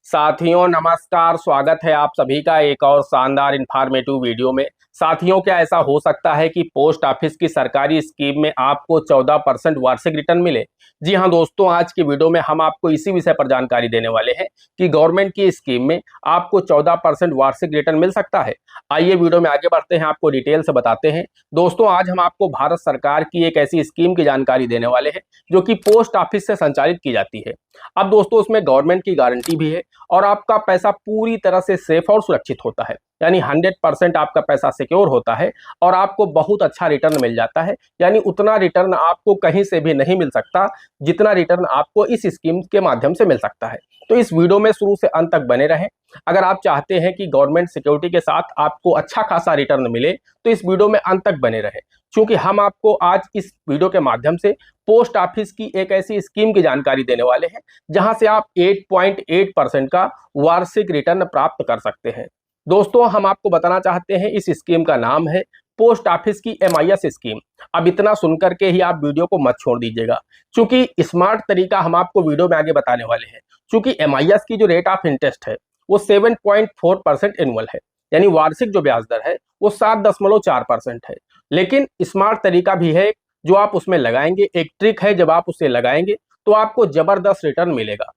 साथियों नमस्कार, स्वागत है आप सभी का एक और शानदार इन्फॉर्मेटिव वीडियो में। साथियों, क्या ऐसा हो सकता है कि पोस्ट ऑफिस की सरकारी स्कीम में आपको 14% वार्षिक रिटर्न मिले? जी हां दोस्तों, आज की वीडियो में हम आपको इसी विषय पर जानकारी देने वाले हैं कि गवर्नमेंट की स्कीम में आपको 14% वार्षिक रिटर्न मिल सकता है। आइए वीडियो में आगे बढ़ते हैं, आपको डिटेल से बताते हैं। दोस्तों, आज हम आपको भारत सरकार की एक ऐसी स्कीम की जानकारी देने वाले हैं जो कि पोस्ट ऑफिस से संचालित की जाती है। अब दोस्तों, उसमें गवर्नमेंट की गारंटी भी है और आपका पैसा पूरी तरह से सेफ और सुरक्षित होता है, यानी 100% आपका पैसा सिक्योर होता है और आपको बहुत अच्छा रिटर्न मिल जाता है। यानी उतना रिटर्न आपको कहीं से भी नहीं मिल सकता जितना रिटर्न आपको इस स्कीम के माध्यम से मिल सकता है। तो इस वीडियो में शुरू से अंत तक बने रहें। अगर आप चाहते हैं कि गवर्नमेंट सिक्योरिटी के साथ आपको अच्छा खासा रिटर्न मिले तो इस वीडियो में अंत तक बने रहें, क्योंकि हम आपको आज इस वीडियो के माध्यम से पोस्ट ऑफिस की एक ऐसी स्कीम की जानकारी देने वाले हैं जहां से आप 8.8% का वार्षिक रिटर्न प्राप्त कर सकते हैं। दोस्तों, हम आपको बताना चाहते हैं इस स्कीम का नाम है पोस्ट ऑफिस की MIS स्कीम। अब इतना सुनकर के ही आप वीडियो को मत छोड़ दीजिएगा, क्योंकि स्मार्ट तरीका हम आपको वीडियो में आगे बताने वाले हैं। क्योंकि MIS की जो रेट ऑफ इंटरेस्ट है वो 7.4% एनुअल है, यानी वार्षिक जो ब्याज दर है वो 7.4% है। लेकिन स्मार्ट तरीका भी है जो आप उसमें लगाएंगे, एक ट्रिक है, जब आप उसे लगाएंगे तो आपको जबरदस्त रिटर्न मिलेगा।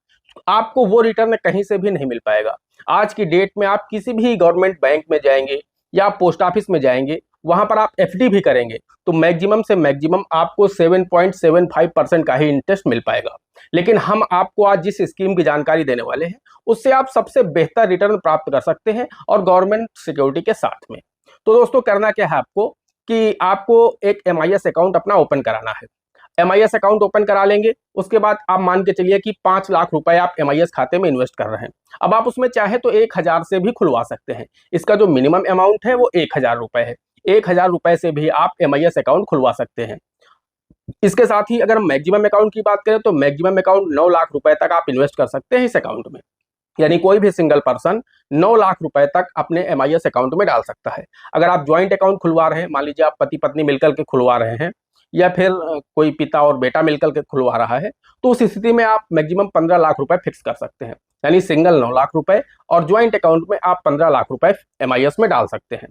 आपको वो रिटर्न कहीं से भी नहीं मिल पाएगा। आज की डेट में आप किसी भी गवर्नमेंट बैंक में जाएंगे या पोस्ट ऑफिस में जाएंगे, वहां पर आप FD भी करेंगे तो मैक्सिमम से मैक्सिमम आपको 7.75% का ही इंटरेस्ट मिल पाएगा। लेकिन हम आपको आज जिस स्कीम की जानकारी देने वाले हैं उससे आप सबसे बेहतर रिटर्न प्राप्त कर सकते हैं और गवर्नमेंट सिक्योरिटी के साथ में। तो दोस्तों, करना क्या है आपको कि आपको एक MIS अकाउंट अपना ओपन कराना है। MIS अकाउंट ओपन करा लेंगे, उसके बाद आप मान के चलिए कि 5 लाख रुपए आप MIS खाते में इन्वेस्ट कर रहे हैं। अब आप उसमें चाहे तो 1000 से भी खुलवा सकते हैं। इसका जो मिनिमम अमाउंट है वो 1000 रुपए है। 1000 रुपए से भी आप MIS अकाउंट खुलवा सकते हैं। इसके साथ ही अगर मैक्सिमम अकाउंट की बात करें तो मैक्सिमम अकाउंट 9 लाख रुपए तक आप इन्वेस्ट कर सकते हैं इस अकाउंट में। यानी कोई भी सिंगल पर्सन 9 लाख रुपए तक अपने MIS अकाउंट में डाल सकता है। अगर आप ज्वाइंट अकाउंट खुलवा रहे हैं, मान लीजिए आप पति पत्नी मिलकर के खुलवा रहे हैं या फिर कोई पिता और बेटा मिलकर के खुलवा रहा है, तो उस स्थिति में आप मैक्सिमम 15 लाख रुपए फिक्स कर सकते हैं। यानी सिंगल 9 लाख रुपए और ज्वाइंट अकाउंट में आप 15 लाख रुपए MIS में डाल सकते हैं।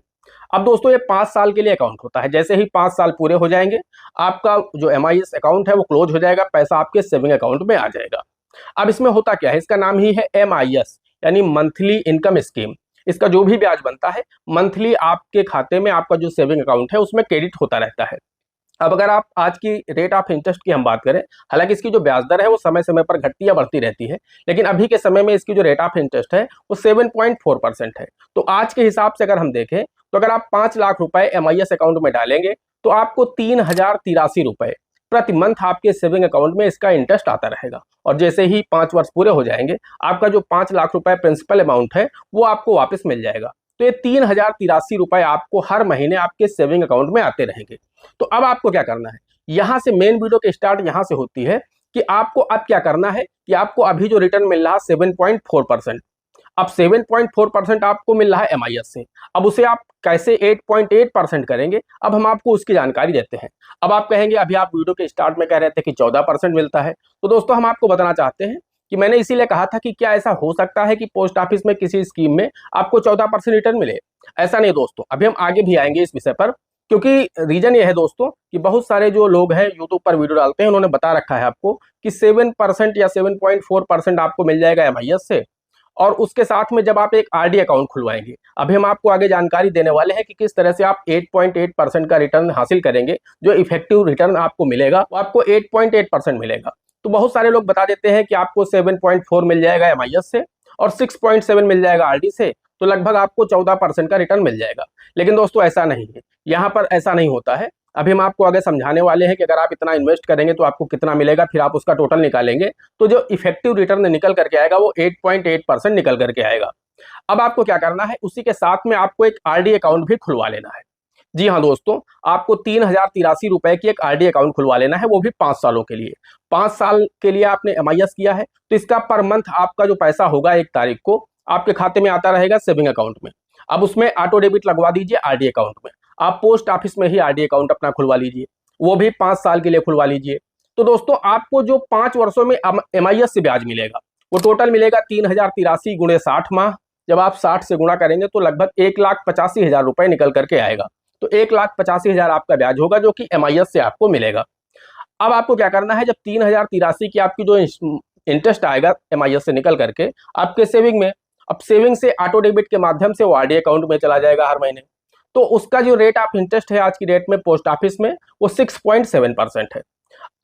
अब दोस्तों, ये 5 साल के लिए अकाउंट होता है। जैसे ही 5 साल पूरे हो जाएंगे आपका जो MIS अकाउंट है वो क्लोज हो जाएगा, पैसा आपके सेविंग अकाउंट में आ जाएगा। अब इसमें होता क्या है, इसका नाम ही है MIS यानी मंथली इनकम स्कीम। इसका जो भी ब्याज बनता है मंथली आपके खाते में, आपका जो सेविंग अकाउंट है उसमें क्रेडिट होता रहता है। अब अगर आप आज की रेट ऑफ इंटरेस्ट की हम बात करें, हालांकि इसकी जो ब्याज दर है वो समय समय पर घटती या बढ़ती रहती है, लेकिन अभी के समय में इसकी जो रेट ऑफ इंटरेस्ट है वो 7.4% है। तो आज के हिसाब से अगर हम देखें तो अगर आप 5 लाख रुपए MIS अकाउंट में डालेंगे तो आपको 3083 रुपए प्रति मंथ आपके सेविंग अकाउंट में इसका इंटरेस्ट आता रहेगा। और जैसे ही 5 वर्ष पूरे हो जाएंगे आपका जो 5 लाख रुपए प्रिंसिपल अमाउंट है वो आपको वापस मिल जाएगा। तो ये 3083 रुपए आपको हर महीने आपके सेविंग अकाउंट में आते रहेंगे। तो अब आपको क्या करना है, यहां से मेन वीडियो की स्टार्ट यहां से होती है कि आपको अब क्या करना है कि आपको अभी जो रिटर्न मिल रहा है 7.4%, अब 7.4% आपको मिल रहा है MIS से। अब उसे आप कैसे 8.8% करेंगे, अब हम आपको उसकी जानकारी देते हैं। अब आप कहेंगे अभी आप वीडियो के स्टार्ट में कह रहे थे कि 14% मिलता है, तो दोस्तों हम आपको बताना चाहते हैं कि मैंने इसीलिए कहा था कि क्या ऐसा हो सकता है कि पोस्ट ऑफिस में किसी स्कीम में आपको 14% रिटर्न मिले। ऐसा नहीं दोस्तों, अभी हम आगे भी आएंगे इस विषय पर, क्योंकि रीजन ये है दोस्तों कि बहुत सारे जो लोग हैं यूट्यूब पर वीडियो डालते हैं, उन्होंने बता रखा है आपको कि 7% या 7.4% आपको मिल जाएगा MIS से, और उसके साथ में जब आप एक RD अकाउंट खुलवाएंगे, अभी हम आपको आगे जानकारी देने वाले हैं कि किस तरह से आप 8.8% का रिटर्न हासिल करेंगे। जो इफेक्टिव रिटर्न आपको मिलेगा वो आपको 8.8% मिलेगा। तो बहुत सारे लोग बता देते हैं कि आपको 7.4 मिल जाएगा MIS से और 6.7 मिल जाएगा RD से, तो लगभग आपको 14% का रिटर्न मिल जाएगा। लेकिन दोस्तों ऐसा नहीं है, यहाँ पर ऐसा नहीं होता है। अभी हम आपको आगे समझाने वाले हैं कि अगर आप इतना इन्वेस्ट करेंगे तो आपको कितना मिलेगा, फिर आप उसका टोटल निकालेंगे तो जो इफेक्टिव रिटर्न निकल करके आएगा वो 8.8% निकल करके आएगा। अब आपको क्या करना है, उसी के साथ में आपको एक RD अकाउंट भी खुलवा लेना है। जी हाँ दोस्तों, आपको 3083 रुपए की एक RD अकाउंट खुलवा लेना है, वो भी 5 सालों के लिए। 5 साल के लिए आपने MIS किया है तो इसका पर मंथ आपका जो पैसा होगा 1 तारीख को आपके खाते में आता रहेगा सेविंग अकाउंट में। अब उसमें ऑटो डेबिट लगवा दीजिए RD अकाउंट में। आप पोस्ट ऑफिस में ही RD अकाउंट अपना खुलवा लीजिए, वो भी 5 साल के लिए खुलवा लीजिए। तो दोस्तों आपको जो 5 वर्षों में MIS से ब्याज मिलेगा वो टोटल मिलेगा 3083 गुणे 60 माह। जब आप 60 से गुणा करेंगे तो लगभग 1,85,000 रुपए निकल करके आएगा। तो 1,85,000 आपका ब्याज होगा जो कि MIS से आपको मिलेगा। अब आपको क्या करना है, जब 3083 की आपकी जो इंटरेस्ट आएगा MIS से निकल करके आपके सेविंग में, अब सेविंग से ऑटो डेबिट के माध्यम से वो RD अकाउंट में चला जाएगा हर महीने। तो उसका जो रेट ऑफ इंटरेस्ट है आज की डेट में पोस्ट ऑफिस में वो 6.7% है।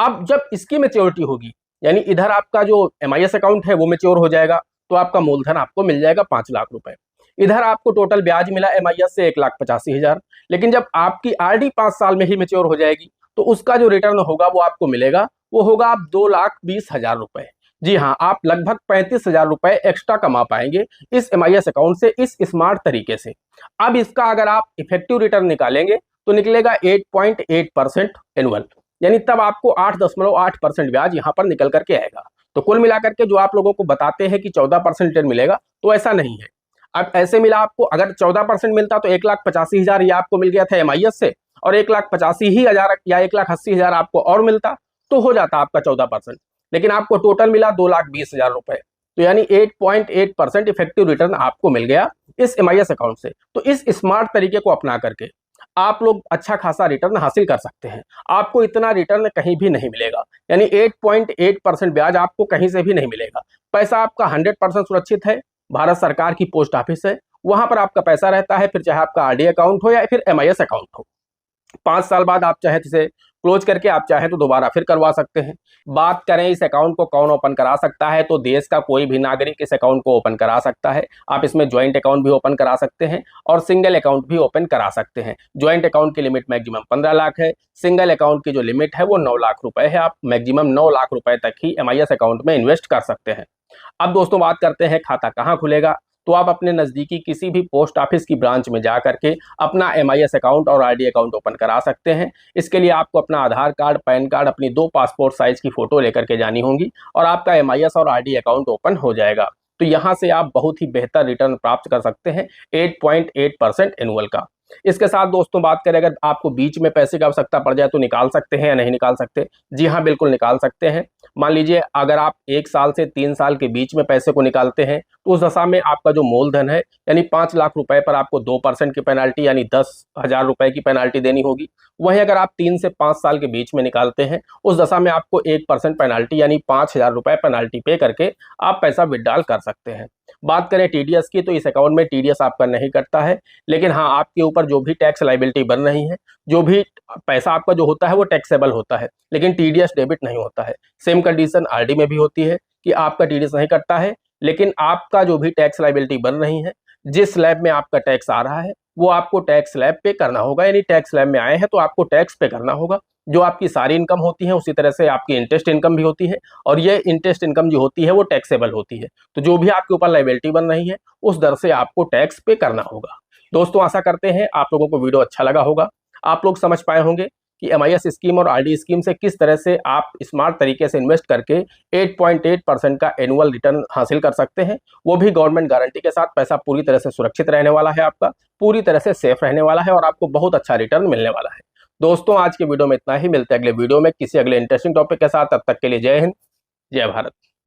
अब जब इसकी मेच्योरिटी होगी, यानी इधर आपका जो MIS अकाउंट है वो मेच्योर हो जाएगा, तो आपका मूलधन आपको मिल जाएगा 5 लाख रुपए। इधर आपको टोटल ब्याज मिला MIS से 1,85,000, लेकिन जब आपकी RD 5 साल में ही मेच्योर हो जाएगी तो उसका जो रिटर्न होगा वो आपको मिलेगा, वो होगा आप 2,20,000 रुपए। जी हाँ, आप लगभग 35,000 रुपए एक्स्ट्रा कमा पाएंगे इस MIS अकाउंट से, इस स्मार्ट तरीके से। अब इसका अगर आप इफेक्टिव रिटर्न निकालेंगे तो निकलेगा 8.8% एनुअल, यानी तब आपको 8.8% ब्याज यहाँ पर निकल करके आएगा। तो कुल मिलाकर के जो आप लोगों को बताते हैं कि 14% रिटर्न मिलेगा, तो ऐसा नहीं है। अब ऐसे मिला आपको, अगर 14% मिलता तो 1,85,000 ये आपको मिल गया था MIS से, और 1,85,000 या 1,80,000 आपको और मिलता तो हो जाता आपका 14%, लेकिन आपको टोटल मिला 2,20,000 रुपए। तो यानी 8.8% इफेक्टिव रिटर्न आपको मिल गया इस MIS अकाउंट से। तो इस स्मार्ट तरीके को अपना करके आप लोग अच्छा खासा रिटर्न हासिल कर सकते हैं। आपको इतना रिटर्न कहीं भी नहीं मिलेगा, यानी 8.8% ब्याज आपको कहीं से भी नहीं मिलेगा। पैसा आपका 100% सुरक्षित है, भारत सरकार की पोस्ट ऑफिस है, वहां पर आपका पैसा रहता है, फिर चाहे आपका RD अकाउंट हो या फिर MIS अकाउंट हो। 5 साल बाद आप चाहे इसे क्लोज करके आप चाहे तो दोबारा फिर करवा सकते हैं। बात करें इस अकाउंट को कौन ओपन करा सकता है, तो देश का कोई भी नागरिक इस अकाउंट को ओपन करा सकता है। आप इसमें ज्वाइंट अकाउंट भी ओपन करा सकते हैं और सिंगल अकाउंट भी ओपन करा सकते हैं। ज्वाइंट अकाउंट की लिमिट मैक्सिमम 15 लाख है, सिंगल अकाउंट की जो लिमिट है वो 9 लाख रुपए है। आप मैक्सिमम 9 लाख रुपए तक ही MIS अकाउंट में इन्वेस्ट कर सकते हैं। अब दोस्तों बात करते हैं खाता कहाँ खुलेगा। तो आप अपने नज़दीकी किसी भी पोस्ट ऑफिस की ब्रांच में जा करके अपना MIS अकाउंट और RD अकाउंट ओपन करा सकते हैं। इसके लिए आपको अपना आधार कार्ड, पैन कार्ड, अपनी 2 पासपोर्ट साइज की फोटो लेकर के जानी होंगी और आपका MIS और RD अकाउंट ओपन हो जाएगा। तो यहाँ से आप बहुत ही बेहतर रिटर्न प्राप्त कर सकते हैं 8.8% एनुअल का। इसके साथ दोस्तों बात करें, अगर आपको बीच में पैसे की आवश्यकता पड़ जाए तो निकाल सकते हैं या नहीं निकाल सकते? जी हाँ, बिल्कुल निकाल सकते हैं। मान लीजिए अगर आप 1 साल से 3 साल के बीच में पैसे को निकालते हैं तो उस दशा में आपका जो मूलधन है यानी 5 लाख रुपए पर आपको 2% की पेनाल्टी यानी 10,000 रुपए की पेनाल्टी देनी होगी। वहीं अगर आप 3 से 5 साल के बीच में निकालते हैं उस दशा में आपको 1% पेनाल्टी यानी 5,000 रुपए पेनाल्टी पे करके आप पैसा विड्रॉल कर सकते हैं। बात करें TDS की, तो इस अकाउंट में TDS आपका नहीं कटता है, लेकिन हाँ आपके ऊपर जो भी टैक्स लाइबिलिटी बन रही है, जो भी पैसा आपका जो होता है वो टैक्सेबल होता है, लेकिन TDS डेबिट नहीं होता है। सेम कंडीशन RD में भी होती है कि आपका TDS नहीं कटता है, लेकिन आपका जो भी टैक्स लाइबिलिटी बन रही है, जिस स्लैब में आपका टैक्स आ रहा है वो आपको टैक्स स्लैब पे करना होगा, यानी टैक्स स्लैब में आए हैं तो आपको टैक्स पे करना होगा। जो आपकी सारी इनकम होती है उसी तरह से आपकी इंटरेस्ट इनकम भी होती है, और ये इंटरेस्ट इनकम जो होती है वो टैक्सेबल होती है। तो जो भी आपके ऊपर लाइबिलिटी बन रही है उस दर से आपको टैक्स पे करना होगा। दोस्तों आशा करते हैं आप लोगों को वीडियो अच्छा लगा होगा, आप लोग समझ पाए होंगे कि MIS स्कीम और RD स्कीम से किस तरह से आप स्मार्ट तरीके से इन्वेस्ट करके 8.8% का एनुअल रिटर्न हासिल कर सकते हैं, वो भी गवर्नमेंट गारंटी के साथ। पैसा पूरी तरह से सुरक्षित रहने वाला है, आपका पूरी तरह से सेफ रहने वाला है और आपको बहुत अच्छा रिटर्न मिलने वाला है। दोस्तों आज के वीडियो में इतना ही, मिलते हैं अगले वीडियो में किसी अगले इंटरेस्टिंग टॉपिक के साथ। तब तक के लिए जय हिंद, जय भारत।